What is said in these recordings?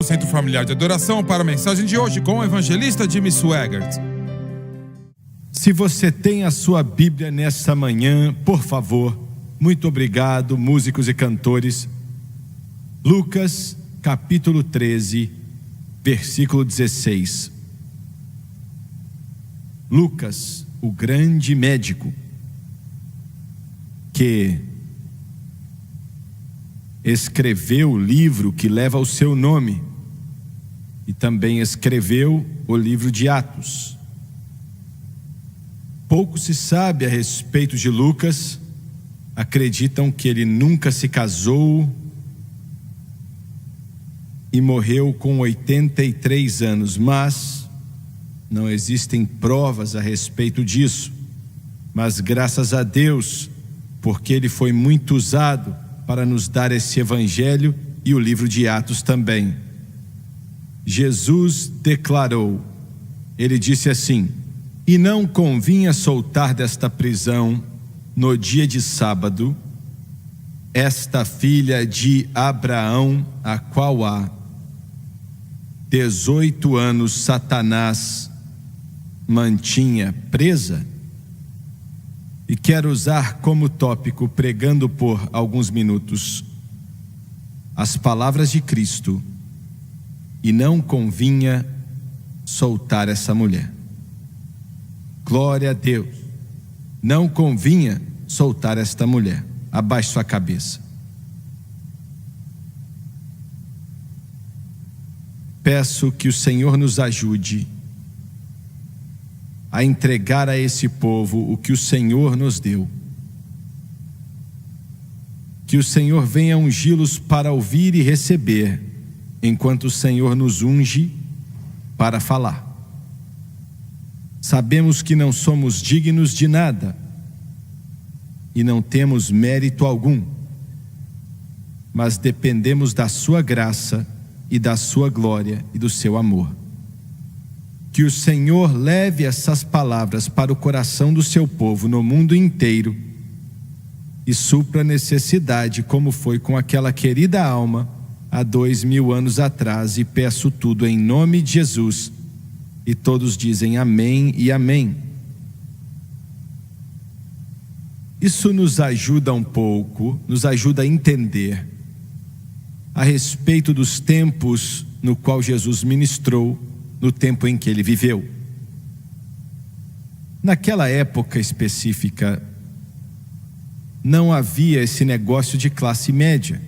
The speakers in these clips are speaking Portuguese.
Centro Familiar de Adoração, para a mensagem de hoje com o evangelista Jimmy Swaggart. Se você tem a sua Bíblia nessa manhã, por favor, muito obrigado, músicos e cantores. Lucas, capítulo 13, versículo 16. Lucas, o grande médico, que escreveu o livro que leva o seu nome e também escreveu o livro de Atos. Pouco se sabe a respeito de Lucas. Acreditam que ele nunca se casou e morreu com 83 anos, mas não existem provas a respeito disso. Mas graças a Deus, porque ele foi muito usado para nos dar esse evangelho e o livro de Atos também. Jesus declarou, ele disse assim: e não convinha soltar desta prisão no dia de sábado esta filha de Abraão, a qual há 18 anos Satanás mantinha presa. E quero usar como tópico, pregando por alguns minutos, as palavras de Cristo: e não convinha soltar essa mulher. Glória a Deus. Não convinha soltar esta mulher. Abaixe sua cabeça. Peço que o Senhor nos ajude a entregar a esse povo o que o Senhor nos deu. Que o Senhor venha ungí-los para ouvir e receber, enquanto o Senhor nos unge para falar. Sabemos que não somos dignos de nada e não temos mérito algum, mas dependemos da sua graça e da sua glória e do seu amor. Que o Senhor leve essas palavras para o coração do seu povo no mundo inteiro e supra a necessidade, como foi com aquela querida alma há 2000 anos atrás. E peço tudo em nome de Jesus. E todos dizem amém e amém. Isso nos ajuda um pouco, nos ajuda a entender a respeito dos tempos no qual Jesus ministrou, no tempo em que ele viveu. Naquela época específica, não havia esse negócio de classe média.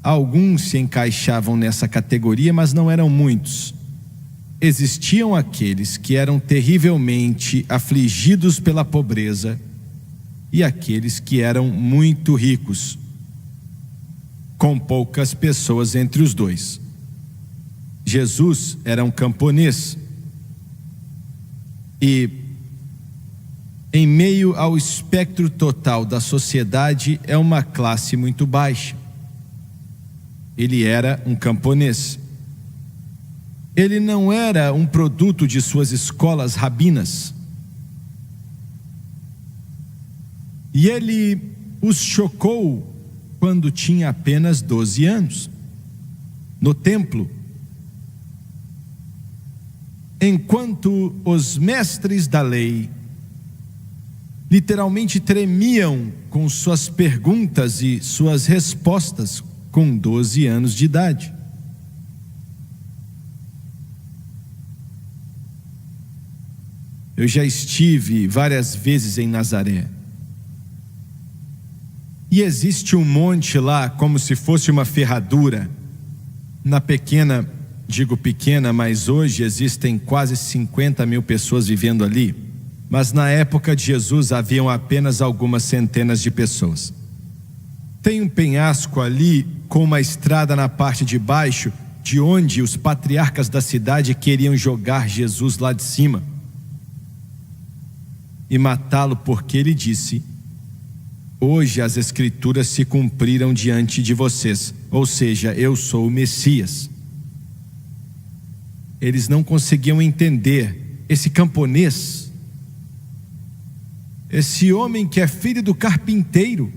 Alguns se encaixavam nessa categoria, mas não eram muitos. Existiam aqueles que eram terrivelmente afligidos pela pobreza e aqueles que eram muito ricos, com poucas pessoas entre os dois. Jesus era um camponês e, em meio ao espectro total da sociedade, é uma classe muito baixa. Ele era um camponês. Ele não era um produto de suas escolas rabinas. E ele os chocou quando tinha apenas 12 anos, no templo. Enquanto os mestres da lei literalmente tremiam com suas perguntas e suas respostas com 12 anos de idade. Eu já estive várias vezes em Nazaré. E existe um monte lá, como se fosse uma ferradura. Na pequena, digo pequena, mas hoje existem quase 50 mil pessoas vivendo ali. Mas na época de Jesus haviam apenas algumas centenas de pessoas. Tem um penhasco ali com uma estrada na parte de baixo, de onde os patriarcas da cidade queriam jogar Jesus lá de cima e matá-lo, porque ele disse: hoje as escrituras se cumpriram diante de vocês, ou seja, eu sou o Messias. Eles não conseguiam entender esse camponês, esse homem que é filho do carpinteiro,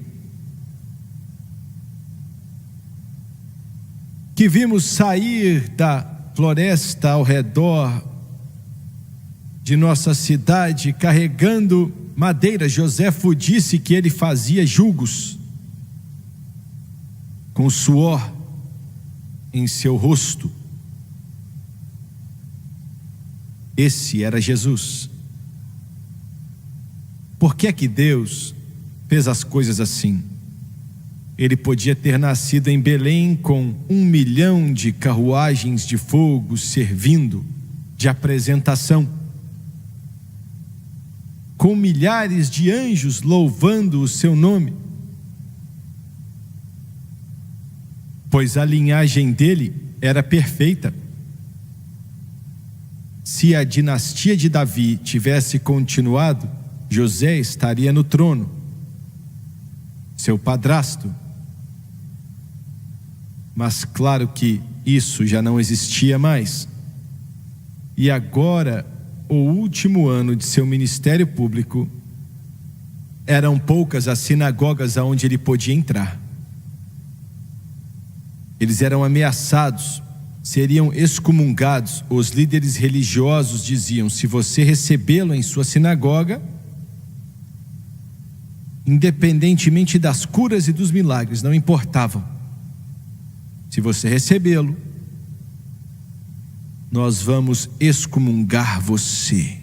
que vimos sair da floresta ao redor de nossa cidade carregando madeira. Joséfo disse que ele fazia jugos com suor em seu rosto. Esse era Jesus. Por que é que Deus fez as coisas assim? Ele podia ter nascido em Belém com 1 milhão de carruagens de fogo servindo de apresentação, com milhares de anjos louvando o seu nome, pois a linhagem dele era perfeita. Se a dinastia de Davi tivesse continuado, José estaria no trono, seu padrasto. Mas claro que isso já não existia mais. E agora, o último ano de seu ministério público, eram poucas as sinagogas aonde ele podia entrar. Eles eram ameaçados, seriam excomungados. Os líderes religiosos diziam: se você recebê-lo em sua sinagoga, independentemente das curas e dos milagres, não importavam. Se você recebê-lo, nós vamos excomungar você.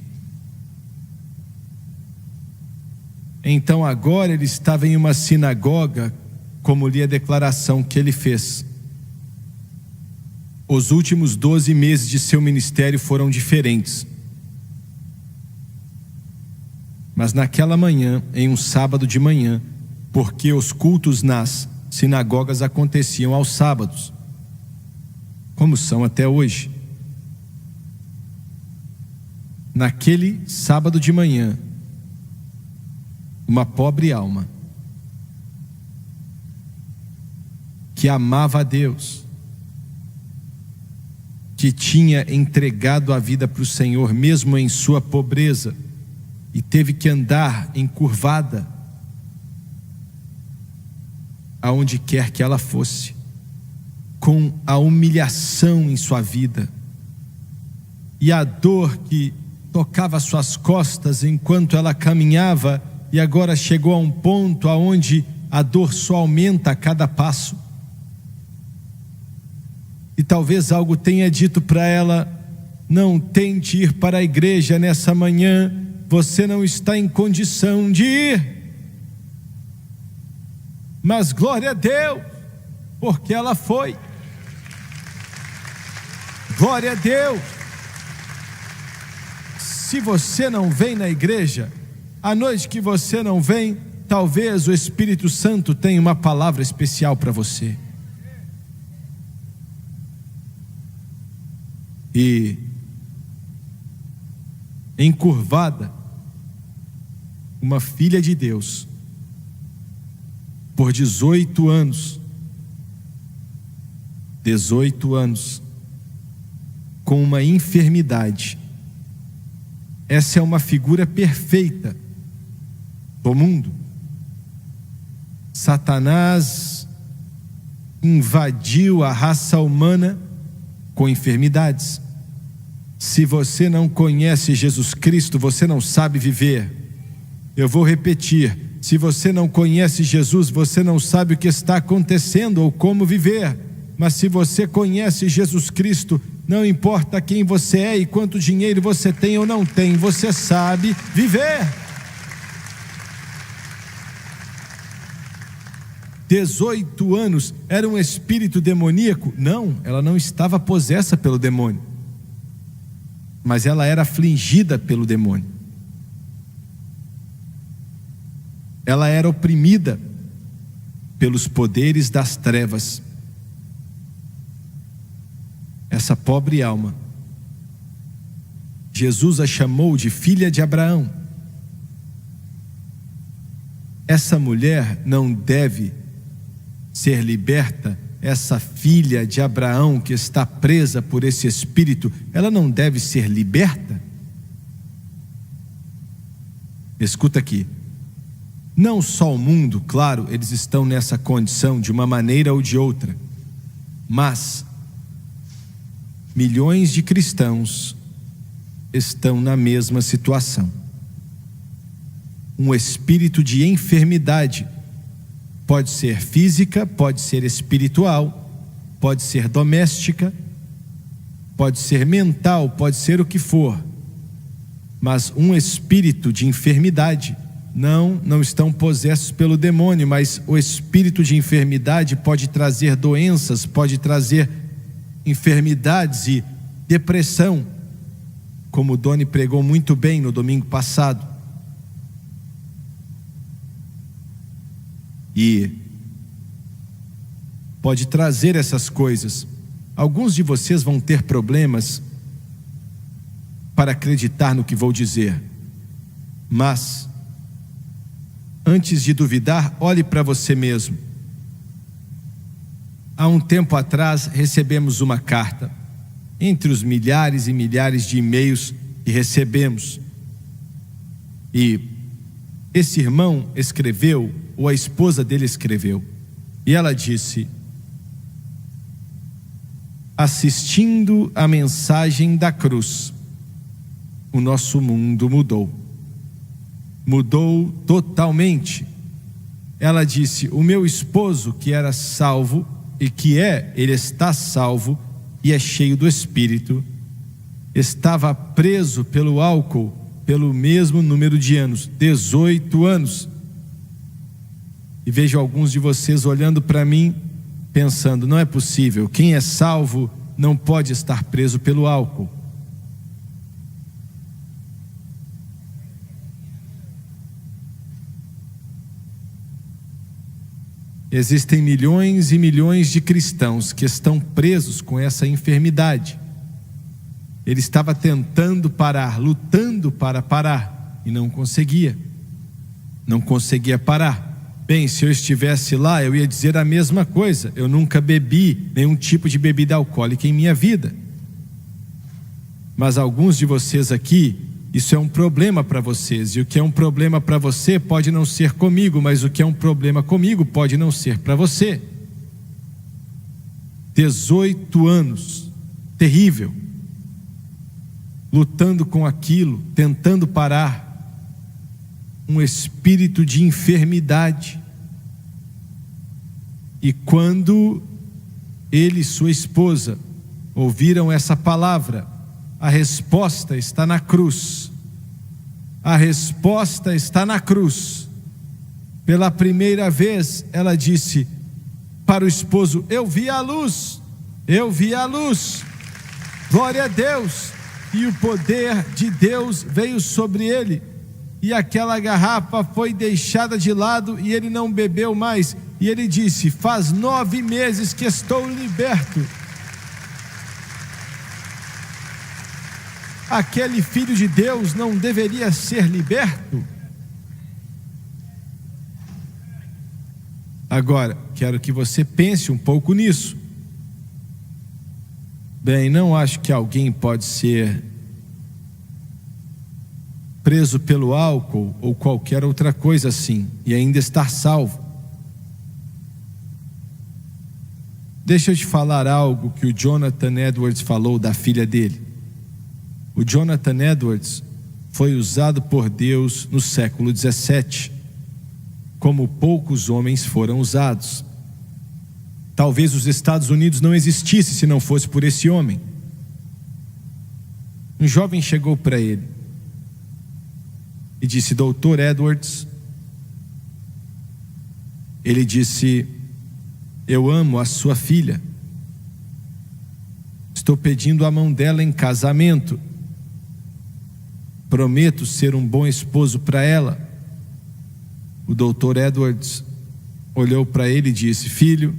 Então agora ele estava em uma sinagoga, como li a declaração que ele fez. Os últimos 12 meses de seu ministério foram diferentes. Mas naquela manhã, em um sábado de manhã, porque os cultos nas sinagogas aconteciam aos sábados, como são até hoje. Naquele sábado de manhã, uma pobre alma que amava a Deus, que tinha entregado a vida para o Senhor mesmo em sua pobreza, e teve que andar encurvada aonde quer que ela fosse, com a humilhação em sua vida e a dor que tocava suas costas enquanto ela caminhava, e agora chegou a um ponto aonde a dor só aumenta a cada passo. E talvez algo tenha dito para ela: não tente ir para a igreja nessa manhã, você não está em condição de ir. Mas glória a Deus, porque ela foi. Glória a Deus. Se você não vem na igreja, a noite que você não vem, talvez o Espírito Santo tenha uma palavra especial para você. E encurvada, uma filha de Deus, por 18 anos, com uma enfermidade. Essa é uma figura perfeita do mundo. Satanás invadiu a raça humana com enfermidades. Se você não conhece Jesus Cristo, você não sabe viver. Eu vou repetir: se você não conhece Jesus, você não sabe o que está acontecendo ou como viver. Mas se você conhece Jesus Cristo, não importa quem você é e quanto dinheiro você tem ou não tem, você sabe viver. 18 anos, era um espírito demoníaco? Não, ela não estava possessa pelo demônio, mas ela era afligida pelo demônio. Ela era oprimida pelos poderes das trevas. Essa pobre alma, Jesus a chamou de filha de Abraão. Essa mulher não deve ser liberta. Essa filha de Abraão que está presa por esse espírito, ela não deve ser liberta? Escuta aqui. Não só o mundo, claro, eles estão nessa condição de uma maneira ou de outra. Mas milhões de cristãos estão na mesma situação. Um espírito de enfermidade, pode ser física, pode ser espiritual, pode ser doméstica, pode ser mental, pode ser o que for, mas um espírito de enfermidade, não estão possessos pelo demônio, mas o espírito de enfermidade pode trazer doenças, pode trazer enfermidades e depressão, como o Doni pregou muito bem no domingo passado. E pode trazer essas coisas. Alguns de vocês vão ter problemas para acreditar no que vou dizer, mas antes de duvidar, olhe para você mesmo. Há um tempo atrás recebemos uma carta, entre os milhares e milhares de e-mails que recebemos, e esse irmão escreveu, ou a esposa dele escreveu, e ela disse: assistindo a mensagem da cruz, o nosso mundo mudou totalmente. Ela disse: o meu esposo, que era salvo, e ele está salvo e é cheio do Espírito, estava preso pelo álcool pelo mesmo número de anos, 18 anos. E vejo alguns de vocês olhando para mim, pensando: não é possível, quem é salvo não pode estar preso pelo álcool. Existem milhões e milhões de cristãos que estão presos com essa enfermidade. Ele estava tentando parar, lutando para parar, e não conseguia parar. Bem, se eu estivesse lá, eu ia dizer a mesma coisa. Eu nunca bebi nenhum tipo de bebida alcoólica em minha vida. Mas alguns de vocês aqui, isso é um problema para vocês. E o que é um problema para você pode não ser comigo, mas o que é um problema comigo pode não ser para você. 18 anos, terrível. Lutando com aquilo, tentando parar. Um espírito de enfermidade. E quando ele e sua esposa ouviram essa palavra, a resposta está na cruz. A resposta está na cruz. Pela primeira vez ela disse para o esposo: eu vi a luz, eu vi a luz. Glória a Deus. E o poder de Deus veio sobre ele. E aquela garrafa foi deixada de lado e ele não bebeu mais. E ele disse: faz 9 meses que estou liberto. Aquele filho de Deus não deveria ser liberto? Agora, quero que você pense um pouco nisso. Bem, não acho que alguém pode ser preso pelo álcool ou qualquer outra coisa assim e ainda estar salvo. Deixa eu te falar algo que o Jonathan Edwards falou da filha dele. O Jonathan Edwards foi usado por Deus no século 17, como poucos homens foram usados. Talvez os Estados Unidos não existisse se não fosse por esse homem. Um jovem chegou para ele e disse: Dr. Edwards, ele disse: eu amo a sua filha, estou pedindo a mão dela em casamento, prometo ser um bom esposo para ela. O Dr. Edwards olhou para ele e disse: filho,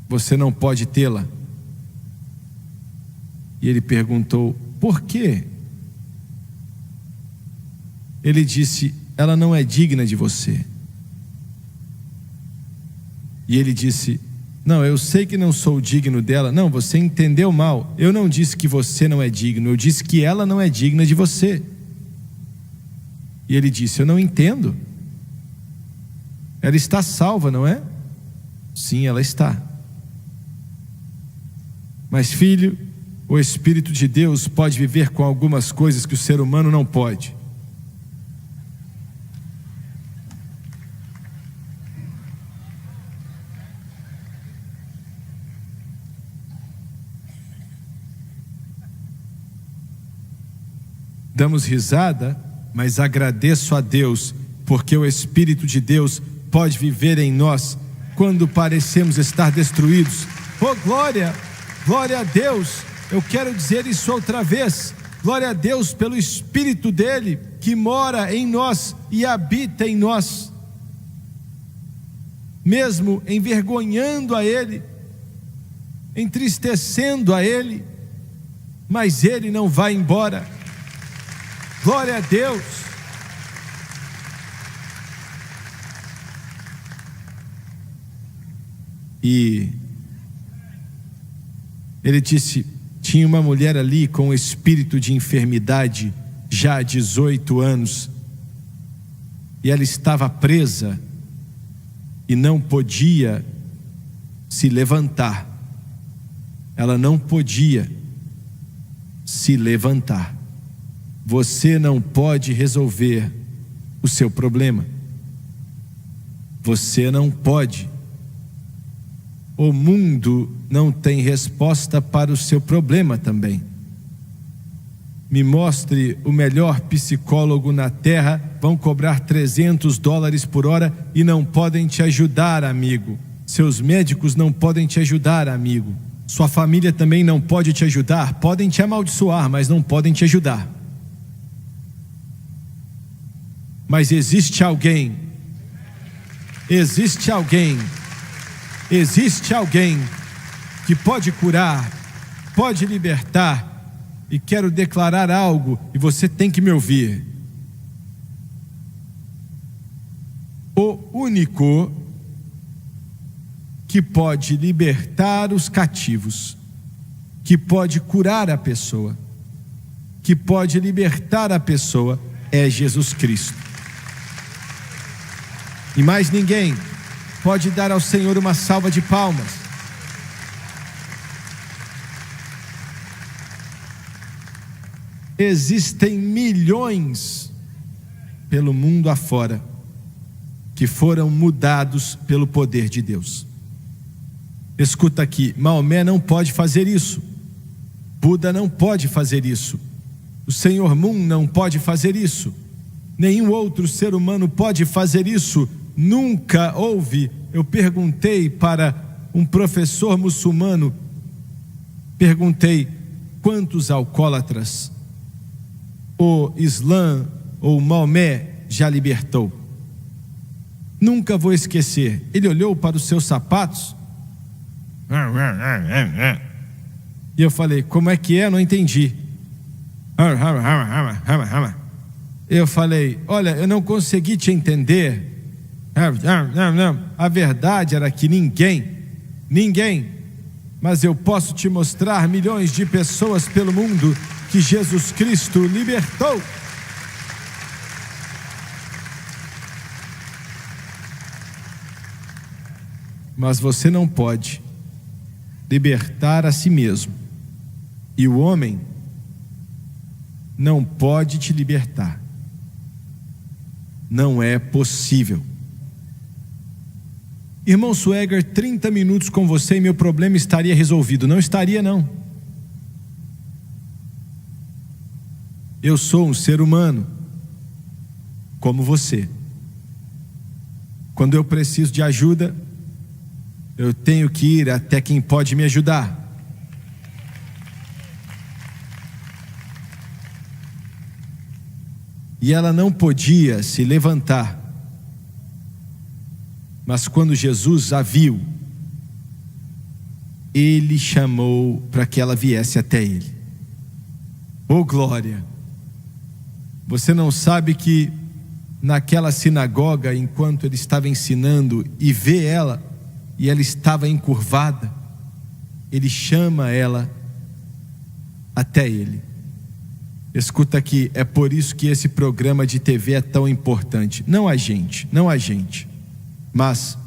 você não pode tê-la. E ele perguntou: por quê? Ele disse: ela não é digna de você. E ele disse: não, eu sei que não sou digno dela. Não, você entendeu mal. Eu não disse que você não é digno, eu disse que ela não é digna de você. E ele disse: eu não entendo. Ela está salva, não é? Sim, ela está. Mas, filho, o Espírito de Deus pode viver com algumas coisas que o ser humano não pode. Damos risada, mas agradeço a Deus, porque o Espírito de Deus pode viver em nós quando parecemos estar destruídos. Oh, glória! Glória a Deus! Eu quero dizer isso outra vez. Glória a Deus pelo Espírito dele que mora em nós e habita em nós. Mesmo envergonhando a ele, entristecendo a ele, mas ele não vai embora. Glória a Deus! E ele disse: tinha uma mulher ali com espírito de enfermidade já há 18 anos, e ela estava presa e não podia se levantar. Ela não podia se levantar. Você não pode resolver o seu problema. Você não pode. O mundo não tem resposta para o seu problema também. Me mostre o melhor psicólogo na terra, vão cobrar $300 por hora e não podem te ajudar, amigo. Seus médicos não podem te ajudar, amigo. Sua família também não pode te ajudar. Podem te amaldiçoar, mas não podem te ajudar. Mas existe alguém que pode curar, pode libertar. E quero declarar algo, e você tem que me ouvir. O único que pode libertar os cativos, que pode curar a pessoa, que pode libertar a pessoa, é Jesus Cristo. E mais ninguém pode dar ao Senhor uma salva de palmas. Existem milhões pelo mundo afora que foram mudados pelo poder de Deus. Escuta aqui, Maomé não pode fazer isso, Buda não pode fazer isso, o Senhor Moon não pode fazer isso, nenhum outro ser humano pode fazer isso. Nunca houve. Eu perguntei para um professor muçulmano, perguntei: quantos alcoólatras o Islã ou Maomé já libertou? Nunca vou esquecer. Ele olhou para os seus sapatos e eu falei: como é que é? Não entendi. Eu falei: olha, eu não consegui te entender. A verdade era que ninguém, mas eu posso te mostrar milhões de pessoas pelo mundo que Jesus Cristo libertou. Mas você não pode libertar a si mesmo, e o homem não pode te libertar. Não é possível. Irmão Swagger, 30 minutos com você e meu problema estaria resolvido. Não estaria, não. Eu sou um ser humano como você. Quando eu preciso de ajuda, eu tenho que ir até quem pode me ajudar. E ela não podia se levantar. Mas quando Jesus a viu, ele chamou para que ela viesse até ele. Oh, glória! Você não sabe que naquela sinagoga, enquanto ele estava ensinando e vê ela, e ela estava encurvada, ele chama ela até ele. Escuta aqui, é por isso que esse programa de TV é tão importante. Não a gente, mas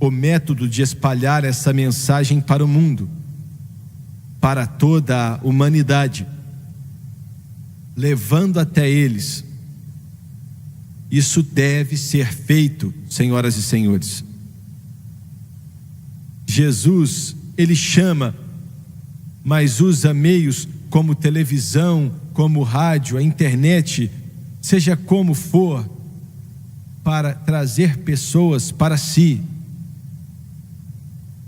o método de espalhar essa mensagem para o mundo, para toda a humanidade, levando até eles. Isso deve ser feito, senhoras e senhores. Jesus, ele chama, mas usa meios como televisão, como rádio, a internet, seja como for, para trazer pessoas para si.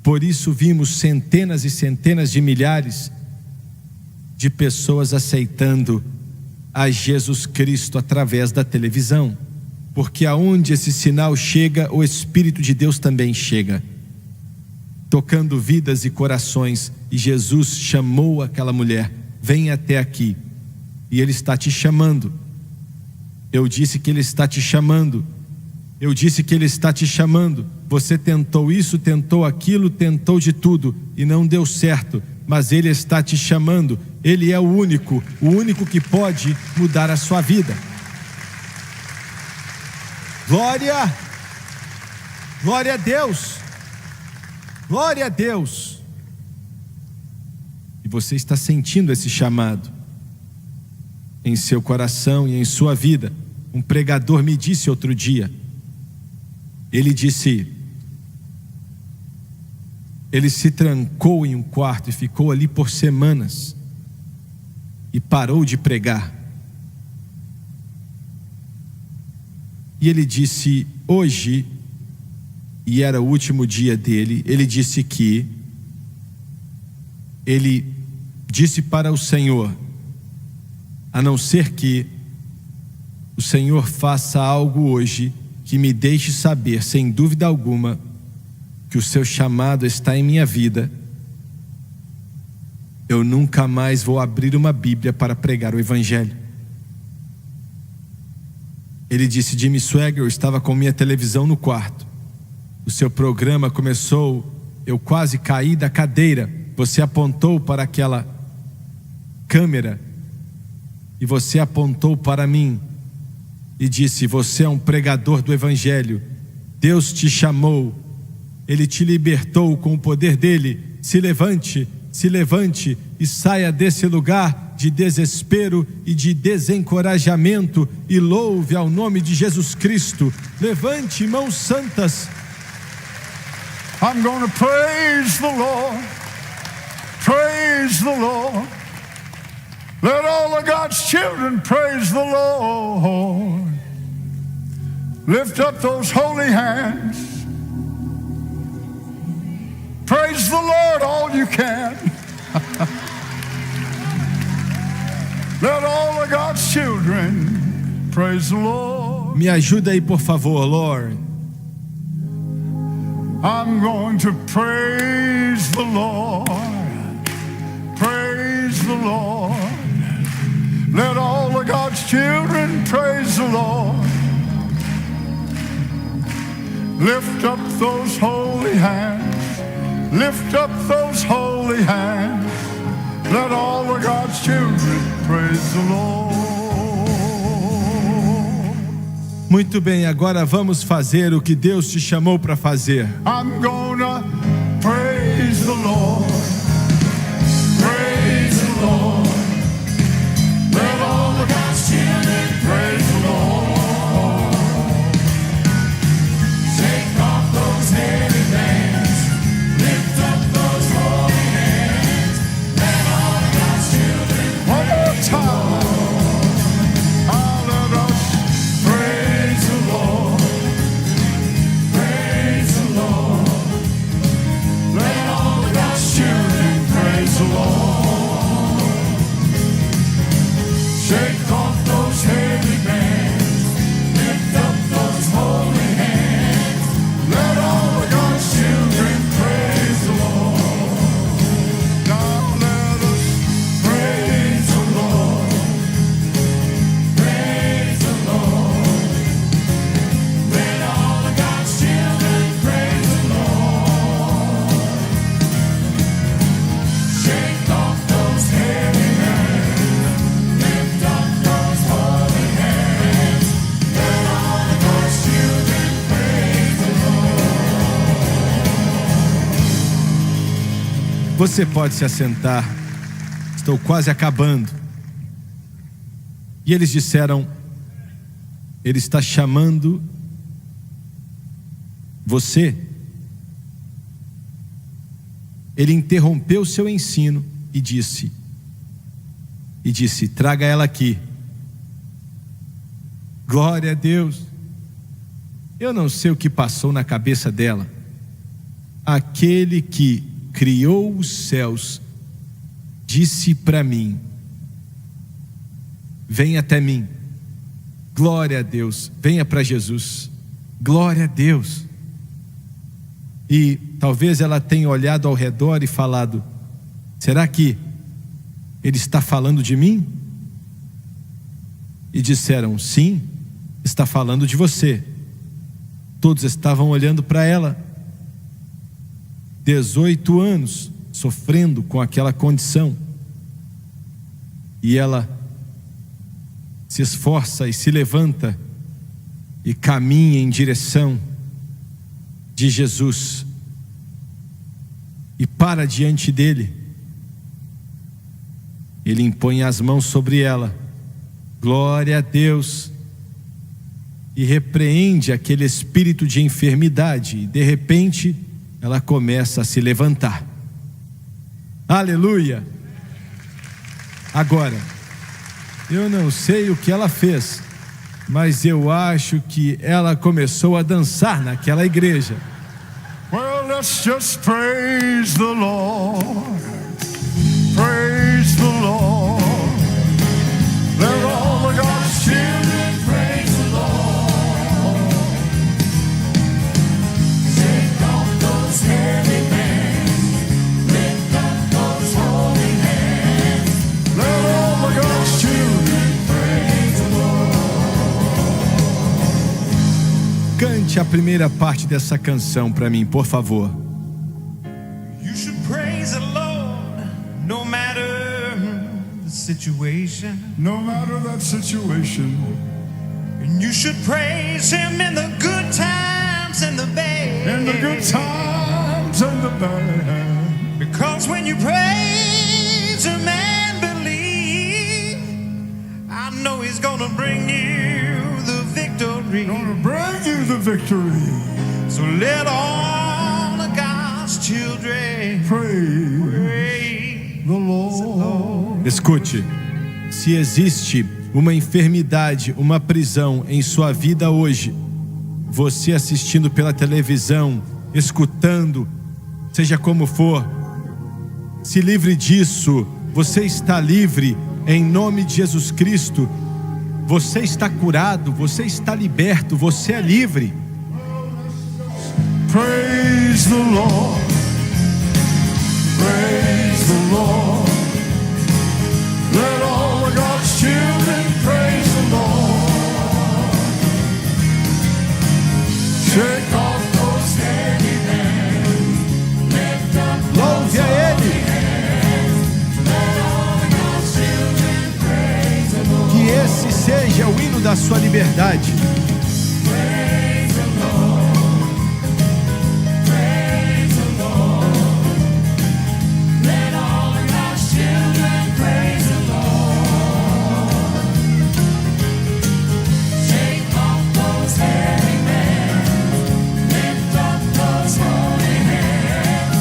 Por isso vimos centenas e centenas de milhares de pessoas aceitando a Jesus Cristo através da televisão, porque aonde esse sinal chega, o Espírito de Deus também chega, tocando vidas e corações. E Jesus chamou aquela mulher: vem até aqui. E Ele está te chamando. Eu disse que Ele está te chamando. Eu disse que Ele está te chamando. Você tentou isso, tentou aquilo, tentou de tudo e não deu certo, mas Ele está te chamando. Ele é o único que pode mudar a sua vida. Glória! Glória a Deus! Glória a Deus! E você está sentindo esse chamado em seu coração e em sua vida. Um pregador me disse outro dia, ele disse, ele se trancou em um quarto e ficou ali por semanas e parou de pregar. E ele disse hoje, e era o último dia dele, ele disse que ele disse para o Senhor: a não ser que o Senhor faça algo hoje que me deixe saber, sem dúvida alguma, que o seu chamado está em minha vida, eu nunca mais vou abrir uma Bíblia para pregar o Evangelho. Ele disse: Jimmy Swaggart, eu estava com minha televisão no quarto, o seu programa começou, eu quase caí da cadeira, você apontou para aquela câmera e você apontou para mim e disse: você é um pregador do Evangelho, Deus te chamou, Ele te libertou com o poder dEle, se levante e saia desse lugar de desespero e de desencorajamento e louve ao nome de Jesus Cristo. Levante mãos santas. I'm going to praise the Lord. Praise the Lord. Let all of God's children praise the Lord. Lift up those holy hands. Praise the Lord all you can. Let all of God's children praise the Lord. Me ajuda aí, por favor, Lord. I'm going to praise the Lord. Praise the Lord. Let all of God's children praise the Lord. Lift up those holy hands. Lift up those holy hands. Let all of God's children praise the Lord. Muito bem, agora vamos fazer o que Deus te chamou para fazer. I'm gonna praise the Lord. Praise the Lord. Let all of God's children praise the Lord. Shake off those heavy bands. Lift up those holy hands. Let all of God's children one more time. Oh, let us praise the Lord. Praise the Lord. Você pode se assentar. Estou quase acabando. E eles disseram: Ele está chamando você. Ele interrompeu seu ensino e disse: traga ela aqui. Glória a Deus. Eu não sei o que passou na cabeça dela. Aquele que criou os céus disse para mim: venha até mim. Glória a Deus. Venha para Jesus. Glória a Deus. E talvez ela tenha olhado ao redor e falado: será que ele está falando de mim? E disseram: sim, está falando de você. Todos estavam olhando para ela. 18 anos sofrendo com aquela condição. E ela se esforça e se levanta e caminha em direção de Jesus e para diante dele. Ele impõe as mãos sobre ela, glória a Deus, e repreende aquele espírito de enfermidade, e de repente ela começa a se levantar. Aleluia! Agora, eu não sei o que ela fez, mas eu acho que ela começou a dançar naquela igreja. Well, let's just praise the Lord. Praise the Lord. Let all of God's children praise the Lord. Shake off those heavy bands. Lift up those holy hands. Let all of God's children praise the Lord. Cante a primeira parte dessa canção para mim, por favor. You should praise the Lord no matter the situation. No matter that situation. And you should praise Him in the good times and the bad. In the good times and the bad. Because when you praise Him and believe, I know He's gonna bring you the victory. Gonna bring you the victory. So let all of God's children Praise the Lord. Escute, se existe uma enfermidade, uma prisão em sua vida hoje, você assistindo pela televisão, escutando, seja como for, se livre disso. Você está livre em nome de Jesus Cristo. Você está curado, você está liberto, você é livre. Praise the Lord. Praise the Lord. Let all of God's children praise the Lord. Shake off those heavy hands. Lift up Louve a Ele. Let all of God's children praise the Lord. Que esse seja o hino da sua liberdade. Praise the Lord. Praise the Lord. Let all of God's children praise the Lord. Shake off those heavy hands. Lift up those holy hands.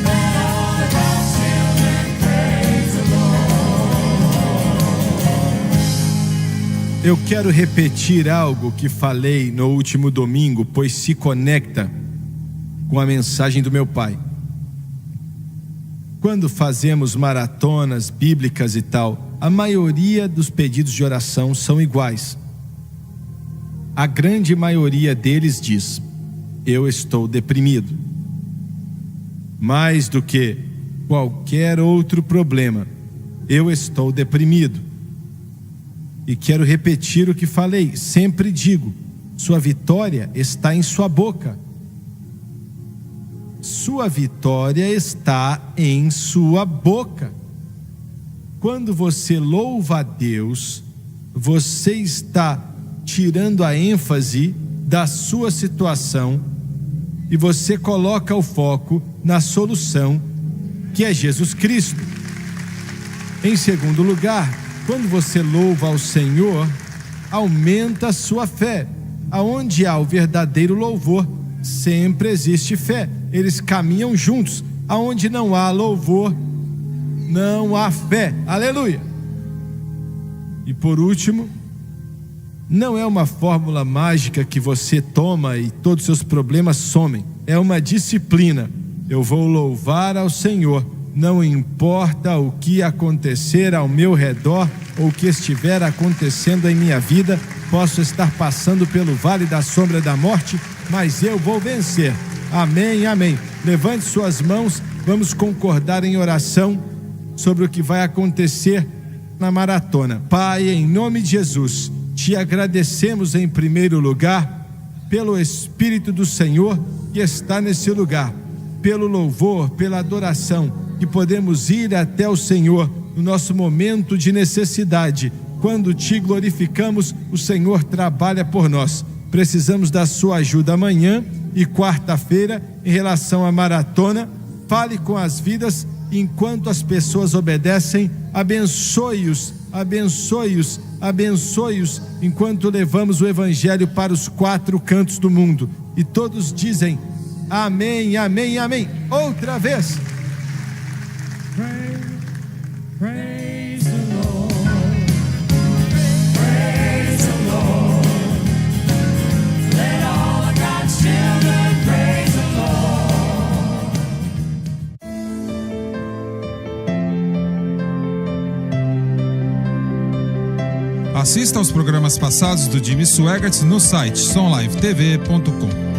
Let all of God's children praise the Lord. Eu quero repetir algo que falei no último domingo, pois se conecta com a mensagem do meu pai. Quando fazemos maratonas bíblicas e tal, a maioria dos pedidos de oração são iguais. A grande maioria deles diz: eu estou deprimido. Mais do que qualquer outro problema, eu estou deprimido. E quero repetir o que falei, sempre digo: sua vitória está em sua boca. Sua vitória está em sua boca. Quando você louva a Deus, você está tirando a ênfase da sua situação e você coloca o foco na solução que é Jesus Cristo. Em segundo lugar, quando você louva ao Senhor, aumenta a sua fé. Aonde há o verdadeiro louvor, sempre existe fé. Eles caminham juntos. Aonde não há louvor, não há fé. Aleluia! E por último, não é uma fórmula mágica que você toma e todos os seus problemas somem. É uma disciplina. Eu vou louvar ao Senhor, não importa o que acontecer ao meu redor ou o que estiver acontecendo em minha vida. Posso estar passando pelo vale da sombra da morte, mas eu vou vencer. Amém, amém. Levante suas mãos, vamos concordar em oração sobre o que vai acontecer na maratona. Pai, em nome de Jesus, te agradecemos em primeiro lugar pelo Espírito do Senhor que está nesse lugar, pelo louvor, pela adoração, que podemos ir até o Senhor no nosso momento de necessidade. Quando te glorificamos, o Senhor trabalha por nós. Precisamos da sua ajuda amanhã e quarta-feira em relação à maratona. Fale com as vidas enquanto as pessoas obedecem. Abençoe-os, abençoe-os, abençoe-os, enquanto levamos o Evangelho para os 4 cantos do mundo. E todos dizem amém, amém, amém. Outra vez. Praise the Lord. Praise the Lord. Let all of God's children praise the Assista aos programas passados do Jimmy Swaggart no site sonlivetv.com.